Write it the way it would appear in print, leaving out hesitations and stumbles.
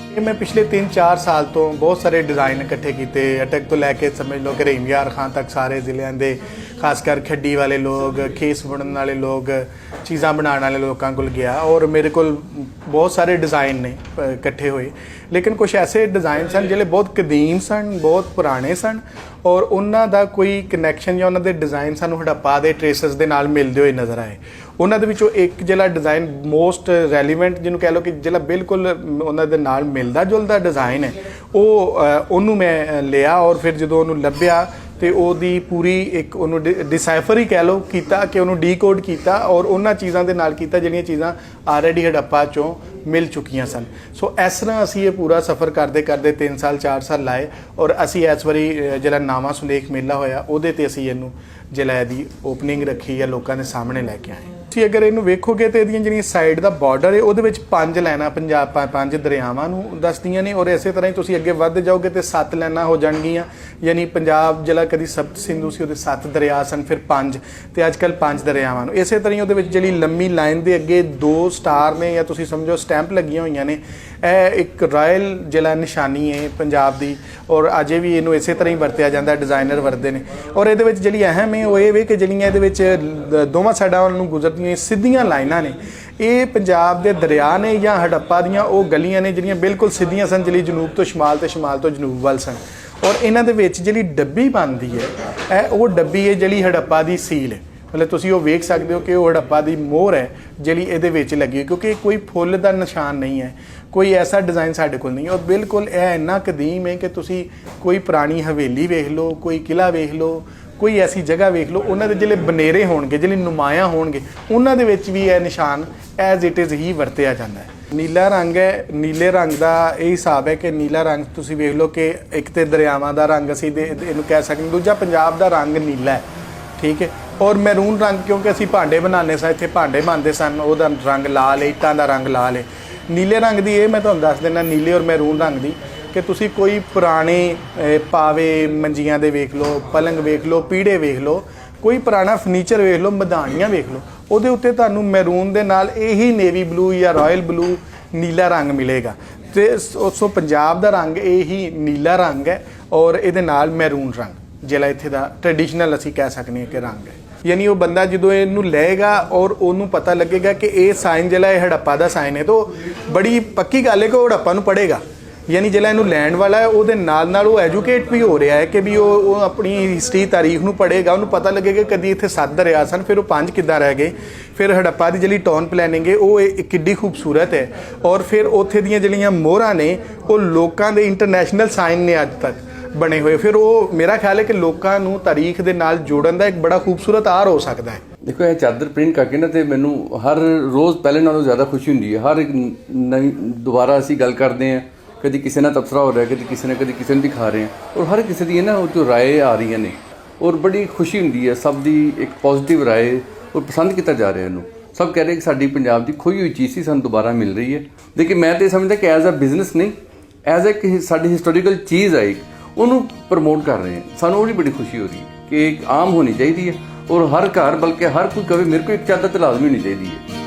ਇਹ ਮੈਂ ਪਿਛਲੇ 3-4 ਸਾਲ ਤੋਂ ਬਹੁਤ ਸਾਰੇ ਡਿਜ਼ਾਈਨ ਇਕੱਠੇ ਕੀਤੇ। ਅਟਕ ਤੋਂ ਲੈ ਕੇ ਸਮਝ ਲਓ ਕਿ ਰਹੀਮਯਾਰ ਖਾਨ ਤੱਕ ਸਾਰੇ ਜ਼ਿਲ੍ਹਿਆਂ ਦੇ, ਖਾਸ ਕਰ ਖੱਡੀ ਵਾਲੇ ਲੋਕ, ਖੇਸ ਬੁਣਨ ਵਾਲੇ ਲੋਕ, ਚੀਜ਼ਾਂ ਬਣਾਉਣ ਵਾਲੇ ਲੋਕਾਂ ਕੋਲ ਗਿਆ ਔਰ ਮੇਰੇ ਕੋਲ ਬਹੁਤ ਸਾਰੇ ਡਿਜ਼ਾਈਨ ਨੇ ਇਕੱਠੇ ਹੋਏ। ਲੇਕਿਨ ਕੁਝ ਐਸੇ ਡਿਜ਼ਾਈਨ ਸਨ ਜਿਹੜੇ ਬਹੁਤ ਕਦੀਮ ਸਨ, ਬਹੁਤ ਪੁਰਾਣੇ ਸਨ ਔਰ ਉਹਨਾਂ ਦਾ ਕੋਈ ਕਨੈਕਸ਼ਨ ਜਾਂ ਉਹਨਾਂ ਦੇ ਡਿਜ਼ਾਈਨ ਸਾਨੂੰ ਹੜੱਪਾ ਦੇ ਟ੍ਰੇਸਸ ਦੇ ਨਾਲ ਮਿਲਦੇ ਹੋਏ ਨਜ਼ਰ ਆਏ। ਉਹਨਾਂ ਦੇ ਵਿੱਚੋਂ ਇੱਕ ਜਿਹੜਾ ਡਿਜ਼ਾਈਨ ਮੋਸਟ ਰੈਲੀਵੈਂਟ, ਜਿਹਨੂੰ ਕਹਿ ਲਓ ਕਿ ਜਿਹੜਾ ਬਿਲਕੁਲ ਉਹਨਾਂ ਦੇ ਨਾਲ ਮਿਲਦਾ ਜੁਲਦਾ ਡਿਜ਼ਾਈਨ ਹੈ, ਉਹਨੂੰ ਮੈਂ ਲਿਆ ਔਰ ਫਿਰ ਜਦੋਂ ਉਹਨੂੰ ਲੱਭਿਆ ਤੇ ਉਹਦੀ ਪੂਰੀ ਇੱਕ ਉਹਨੂੰ ਡਿਸਾਈਫਰ ਹੀ ਕਹਿ ਲਓ ਕੀਤਾ ਕਿ ਉਹਨੂੰ ਡੀਕੋਡ ਕੀਤਾ ਔਰ ਉਹਨਾਂ ਚੀਜ਼ਾਂ ਦੇ ਨਾਲ ਕੀਤਾ ਜਿਹੜੀਆਂ ਚੀਜ਼ਾਂ ਆਲਰੇਡੀ ਹੜੱਪਾ 'ਚੋਂ ਮਿਲ ਚੁੱਕੀਆਂ ਸਨ। ਸੋ ਇਸ ਤਰ੍ਹਾਂ ਅਸੀਂ ਇਹ ਪੂਰਾ ਸਫ਼ਰ ਕਰਦੇ ਕਰਦੇ 3 ਸਾਲ 4 ਸਾਲ ਲਾਏ ਔਰ ਅਸੀਂ ਇਸ ਵਾਰੀ ਜਿਹੜਾ ਨਵਾਂ ਸੁਲੇਖ ਮੇਲਾ ਹੋਇਆ ਉਹਦੇ 'ਤੇ ਅਸੀਂ ਇਹਨੂੰ ਜਿਹੜਾ ਇਹਦੀ ਓਪਨਿੰਗ ਰੱਖੀ ਜਾਂ ਲੋਕਾਂ ਦੇ ਸਾਹਮਣੇ ਲੈ ਕੇ ਆਏ। ਤੁਸੀਂ ਅਗਰ ਇਹਨੂੰ ਵੇਖੋਗੇ ਤਾਂ ਇਹਦੀਆਂ ਜਿਹੜੀਆਂ ਸਾਈਡ ਦਾ ਬਾਰਡਰ ਹੈ ਉਹਦੇ ਵਿੱਚ 5 ਲਾਈਨਾਂ ਪੰਜ ਦਰਿਆਵਾਂ ਨੂੰ ਦੱਸਦੀਆਂ ਨੇ ਔਰ ਇਸੇ ਤਰ੍ਹਾਂ ਹੀ ਤੁਸੀਂ ਅੱਗੇ ਵੱਧ ਜਾਓਗੇ ਤੇ 7 ਲਾਈਨਾਂ ਹੋ ਜਾਣਗੀਆਂ। ਯਾਨੀ ਪੰਜਾਬ ਜਿਹੜਾ ਕਦੀ ਸਪਤ ਸਿੰਧੂ ਸੀ ਉਹਦੇ 7 ਦਰਿਆ ਸਨ, ਫਿਰ 5 ਤੇ ਅੱਜ ਕੱਲ੍ਹ 5 ਦਰਿਆਵਾਂ ਨੂੰ। ਇਸੇ ਤਰ੍ਹਾਂ ਹੀ ਉਹਦੇ ਵਿੱਚ ਜਿਹੜੀ ਲੰਮੀ ਲਾਈਨ ਦੇ ਅੱਗੇ 2 ਸਟਾਰ ਨੇ ਜਾਂ ਤੁਸੀਂ ਸਮਝੋ ਸਟੈਂਪ ਲੱਗੀਆਂ ਹੋਈਆਂ ਨੇ। ਇਹ ਇੱਕ ਰਾਇਲ ਜਿਹੜਾ ਨਿਸ਼ਾਨੀ ਹੈ ਪੰਜਾਬ ਦੀ ਔਰ ਅਜੇ ਵੀ ਇਹਨੂੰ ਇਸੇ ਤਰ੍ਹਾਂ ਹੀ ਵਰਤਿਆ ਜਾਂਦਾ, ਡਿਜ਼ਾਈਨਰ ਵਰਤਦੇ ਨੇ। ਔਰ ਇਹਦੇ ਵਿੱਚ ਜਿਹੜੀ ਅਹਿਮ ਹੈ ਉਹ ਇਹ ਵੇ ਕਿ ਜਿਹੜੀਆਂ ਇਹਦੇ ਵਿੱਚ ਦੋਵਾਂ ਸਾਈਡਾਂ ਵੱਲ ਨੂੰ ਗੁਜ਼ਰਦੀਆਂ ਸਿੱਧੀਆਂ ਲਾਈਨਾਂ ਨੇ, ਇਹ ਪੰਜਾਬ ਦੇ ਦਰਿਆ ਨੇ ਜਾਂ ਹੜੱਪਾ ਦੀਆਂ ਉਹ ਗਲੀਆਂ ਨੇ ਜਿਹੜੀਆਂ ਬਿਲਕੁਲ ਸਿੱਧੀਆਂ ਸਨ, ਜਿਹੜੀ ਜਨੂਬ ਤੋਂ ਸ਼ਮਾਲ ਤੇ ਸ਼ਮਾਲ ਤੋਂ ਜਨੂਬ ਵੱਲ ਸਨ। ਔਰ ਇਹਨਾਂ ਦੇ ਵਿੱਚ ਜਿਹੜੀ ਡੱਬੀ ਬਣਦੀ ਹੈ ਇਹ ਉਹ ਡੱਬੀ ਹੈ ਜਿਹੜੀ ਹੜੱਪਾ ਦੀ ਸੀਲ ਹੈ। ਮਤਲਬ ਤੁਸੀਂ ਉਹ ਵੇਖ ਸਕਦੇ ਹੋ ਕਿ ਉਹ ਹੜੱਪਾ ਦੀ ਮੋਹਰ ਹੈ ਜਿਹੜੀ ਇਹਦੇ ਵਿੱਚ ਲੱਗੀ, ਕਿਉਂਕਿ ਕੋਈ ਫੁੱਲ ਦਾ ਨਿਸ਼ਾਨ ਨਹੀਂ ਹੈ, ਕੋਈ ਐਸਾ ਡਿਜ਼ਾਈਨ ਸਾਡੇ ਕੋਲ ਨਹੀਂ। ਔਰ ਬਿਲਕੁਲ ਇਹ ਇੰਨਾ ਕਦੀਮ ਹੈ ਕਿ ਤੁਸੀਂ ਕੋਈ ਪੁਰਾਣੀ ਹਵੇਲੀ ਵੇਖ ਲਓ, ਕੋਈ ਕਿਲ੍ਹਾ ਵੇਖ ਲਓ, ਕੋਈ ਐਸੀ ਜਗ੍ਹਾ ਵੇਖ ਲਓ, ਉਹਨਾਂ ਦੇ ਜਿਹੜੇ ਬਨੇਰੇ ਹੋਣਗੇ, ਜਿਹੜੇ ਨੁਮਾਇਆਂ ਹੋਣਗੇ, ਉਹਨਾਂ ਦੇ ਵਿੱਚ ਵੀ ਇਹ ਨਿਸ਼ਾਨ ਐਜ਼ ਇਟ ਇਜ਼ ਹੀ ਵਰਤਿਆ ਜਾਂਦਾ ਹੈ। ਨੀਲਾ ਰੰਗ ਹੈ, ਨੀਲੇ ਰੰਗ ਦਾ ਇਹ ਹਿਸਾਬ ਹੈ ਕਿ ਨੀਲਾ ਰੰਗ ਤੁਸੀਂ ਵੇਖ ਲਓ ਕਿ ਇੱਕ ਤੇ ਦਰਿਆਵਾਂ ਦਾ ਰੰਗ ਅਸੀਂ ਇਹਨੂੰ ਕਹਿ ਸਕਦੇ, ਦੂਜਾ ਪੰਜਾਬ ਦਾ ਰੰਗ ਨੀਲਾ ਹੈ, ਠੀਕ ਹੈ। ਔਰ ਮੈਰੂਨ ਰੰਗ ਕਿਉਂਕਿ ਅਸੀਂ ਭਾਂਡੇ ਬਣਾਉਂਦੇ ਸਾਂ, ਇੱਥੇ ਭਾਂਡੇ ਬਣਦੇ ਸਨ, ਉਹਦਾ ਰੰਗ ਲਾਲ ਹੈ, ਇੱਟਾਂ ਦਾ ਰੰਗ ਲਾਲ ਹੈ। ਨੀਲੇ ਰੰਗ ਦੀ ਇਹ ਮੈਂ ਤੁਹਾਨੂੰ ਦੱਸ ਦਿੰਦਾ, ਨੀਲੇ ਔਰ ਮੈਰੂਨ ਰੰਗ ਦੀ, ਕਿ ਤੁਸੀਂ ਕੋਈ ਪੁਰਾਣੇ ਪਾਵੇ ਮੰਜੀਆਂ ਦੇ ਵੇਖ ਲਓ, ਪਲੰਗ ਵੇਖ ਲਓ, ਪੀੜੇ ਵੇਖ ਲਓ, ਕੋਈ ਪੁਰਾਣਾ ਫਰਨੀਚਰ ਵੇਖ ਲਓ, ਮਧਾਣੀਆਂ ਵੇਖ ਲਓ, ਉਹਦੇ ਉੱਤੇ ਤੁਹਾਨੂੰ ਮੈਰੂਨ ਦੇ ਨਾਲ ਇਹੀ ਨੇਵੀ ਬਲੂ ਜਾਂ ਰਾਇਲ ਬਲੂ ਨੀਲਾ ਰੰਗ ਮਿਲੇਗਾ। ਤੇ ਸੋ ਪੰਜਾਬ ਦਾ ਰੰਗ ਇਹੀ ਨੀਲਾ ਰੰਗ ਹੈ ਔਰ ਇਹਦੇ ਨਾਲ ਮੈਰੂਨ ਰੰਗ ਜਿਹੜਾ ਇੱਥੇ ਦਾ ਟ੍ਰੈਡੀਸ਼ਨਲ ਅਸੀਂ ਕਹਿ ਸਕਦੇ ਹਾਂ ਕਿ ਰੰਗ ਹੈ। ਯਾਨੀ ਉਹ ਬੰਦਾ ਜਦੋਂ ਇਹਨੂੰ ਲਏਗਾ ਔਰ ਉਹਨੂੰ ਪਤਾ ਲੱਗੇਗਾ ਕਿ ਇਹ ਸਾਈਨ ਜਿਹੜਾ ਇਹ ਹੜੱਪਾ ਦਾ ਸਾਈਨ ਹੈ, ਤਾਂ ਬੜੀ ਪੱਕੀ ਗੱਲ ਹੈ ਕਿ ਉਹ ਹੜੱਪਾ ਨੂੰ ਪੜ੍ਹੇਗਾ। ਯਾਨੀ ਜਿਹੜਾ ਇਹਨੂੰ ਲੈਣ ਵਾਲਾ ਹੈ ਉਹਦੇ ਨਾਲ ਨਾਲ ਉਹ ਐਜੂਕੇਟ ਵੀ ਹੋ ਰਿਹਾ ਹੈ ਕਿ ਵੀ ਉਹ ਆਪਣੀ ਹਿਸਟਰੀ ਤਾਰੀਖ ਨੂੰ ਪੜ੍ਹੇਗਾ, ਉਹਨੂੰ ਪਤਾ ਲੱਗੇਗਾ ਕਦੀ ਇੱਥੇ 7 ਦਰਿਆ ਸਨ, ਫਿਰ ਉਹ 5 ਕਿੱਦਾਂ ਰਹਿ ਗਏ, ਫਿਰ ਹੜੱਪਾ ਦੀ ਜਿਹੜੀ ਟਾਊਨ ਪਲੈਨਿੰਗ ਹੈ ਉਹ ਕਿੱਡੀ ਖੂਬਸੂਰਤ ਹੈ। ਔਰ ਫਿਰ ਉੱਥੇ ਦੀਆਂ ਜਿਹੜੀਆਂ ਮੋਹਰਾਂ ਨੇ ਉਹ ਲੋਕਾਂ ਦੇ ਇੰਟਰਨੈਸ਼ਨਲ ਸਾਈਨ ਨੇ ਅੱਜ ਤੱਕ ਬਣੇ ਹੋਏ। ਫਿਰ ਉਹ ਮੇਰਾ ਖਿਆਲ ਹੈ ਕਿ ਲੋਕਾਂ ਨੂੰ ਤਾਰੀਖ ਦੇ ਨਾਲ ਜੋੜਨ ਦਾ ਇੱਕ ਬੜਾ ਖੂਬਸੂਰਤ ਆਰ ਹੋ ਸਕਦਾ ਹੈ। ਦੇਖੋ ਇਹ ਚਾਦਰ ਪ੍ਰਿੰਟ ਕਰਕੇ ਨਾ ਤੇ ਮੈਨੂੰ ਹਰ ਰੋਜ਼ ਪਹਿਲੇ ਨਾਲੋਂ ਜ਼ਿਆਦਾ ਖੁਸ਼ੀ ਹੁੰਦੀ ਹੈ। ਹਰ ਇੱਕ ਨਵੀਂ ਦੁਬਾਰਾ ਅਸੀਂ ਗੱਲ ਕਰਦੇ ਹਾਂ, ਕਦੀ ਕਿਸੇ ਨਾਲ ਤਬਸਰਾ ਹੋ ਰਿਹਾ, ਕਦੀ ਕਿਸੇ ਨੂੰ ਦਿਖਾ ਰਹੇ ਹਾਂ ਔਰ ਹਰ ਕਿਸੇ ਦੀ ਨਾ ਉਹ ਜੋ ਰਾਏ ਆ ਰਹੀਆਂ ਨੇ ਔਰ ਬੜੀ ਖੁਸ਼ੀ ਹੁੰਦੀ ਹੈ। ਸਭ ਦੀ ਇੱਕ ਪੋਜ਼ੀਟਿਵ ਰਾਏ ਔਰ ਪਸੰਦ ਕੀਤਾ ਜਾ ਰਿਹਾ ਇਹਨੂੰ। ਸਭ ਕਹਿ ਰਹੇ ਕਿ ਸਾਡੀ ਪੰਜਾਬ ਦੀ ਖੋਈ ਹੋਈ ਚੀਜ਼ ਸੀ, ਸਾਨੂੰ ਦੁਬਾਰਾ ਮਿਲ ਰਹੀ ਹੈ। ਲੇਕਿਨ ਮੈਂ ਤਾਂ ਸਮਝਦਾ ਕਿ ਐਜ਼ ਅ ਬਿਜ਼ਨਸ ਨਹੀਂ, ਐਜ਼ ਅ ਸਾਡੀ ਹਿਸਟੋਰੀਕਲ ਚੀਜ਼ ਹੈ, ਉਹਨੂੰ ਪ੍ਰਮੋਟ ਕਰ ਰਹੇ ਹਾਂ। ਸਾਨੂੰ ਉਹਦੀ ਬੜੀ ਖੁਸ਼ੀ ਹੋ ਰਹੀ ਹੈ ਕਿ ਇੱਕ ਆਮ ਹੋਣੀ ਚਾਹੀਦੀ ਹੈ ਔਰ ਹਰ ਘਰ, ਬਲਕਿ ਹਰ ਕੋਈ ਕਵੇ ਮੇਰੇ ਕੋਲ ਇੱਕ ਚਾਦਰ ਤਾਂ ਲਾਜ਼ਮੀ ਹੋਣੀ ਚਾਹੀਦੀ ਹੈ।